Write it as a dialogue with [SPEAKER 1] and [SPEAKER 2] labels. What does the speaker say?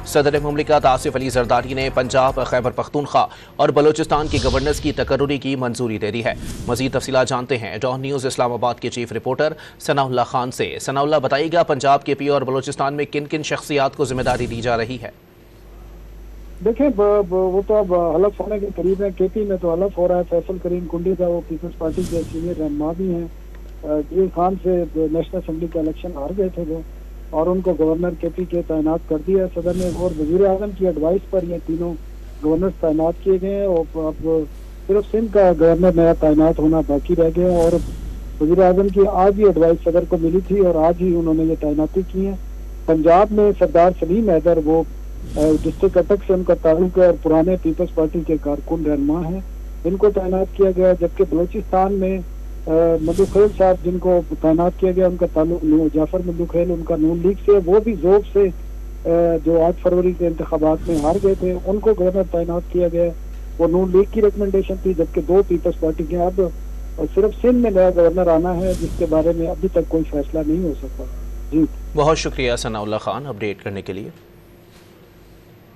[SPEAKER 1] सदर मुमलिकत आसिफ अली जरदारी ने पंजाब, खैबर पख्तूनख्वा और बलोचिस्तान के गवर्नर्स की तकर्रुरी की मंजूरी दे दी है। मजीद तफसीलात जानते हैं डॉन न्यूज़ इस्लामाबाद के चीफ रिपोर्टर सनाउल्लाह खान से। सनाउल्लाह, बताइएगा पंजाब के पी और बलोचिस्तान में किन किन शख्सियात को जिम्मेदारी दी जा रही है?
[SPEAKER 2] देखें, वो तो अब हलफ होने के करीब है। केपी में तो हलफ हो रहा है। फैसल करीम कुंडी था, वो पीपल्स पार्टी के सीनियर रहनुमा भी हैं। यूसुफ खान से नेशनल असम्बली का इलेक्शन हार गए थे वो, और उनको गवर्नर केपी के तैनात कर दिया सदर ने। और वजीर आजम की एडवाइस पर ये तीनों गवर्नर तैनात किए गए हैं। और अब सिर्फ सिंध का गवर्नर नया तैनात होना बाकी रह गया। और वजीर आजम की आज ही एडवाइस सदर को मिली थी और आज ही उन्होंने ये तैनाती की है। पंजाब में सरदार सलीम हैदर, वो डिस्ट्रिक्ट अटक से उनका ताल्लुक है और पुराने पीपल्स पार्टी के कारकुन रहनुमा हैं, इनको तैनात किया गया। जबकि बलोचिस्तान में मधुखेल साहब जिनको तैनात किया गया, उनका ताल्लुक जाफर मधुखेल, उनका नून लीग से, वो भी ज़ोब से जो 8 फरवरी के इंतखाबात में हार गए थे, उनको गवर्नर तैनात किया गया। वो नून लीग की रिकमेंडेशन थी। जबकि 2 पीपल्स पार्टी के अब सिर्फ सिंध में नया गवर्नर आना है, जिसके बारे में अभी तक कोई फैसला नहीं हो सका। जी,
[SPEAKER 1] बहुत शुक्रिया सनाउल्लाह खान अपडेट करने के लिए।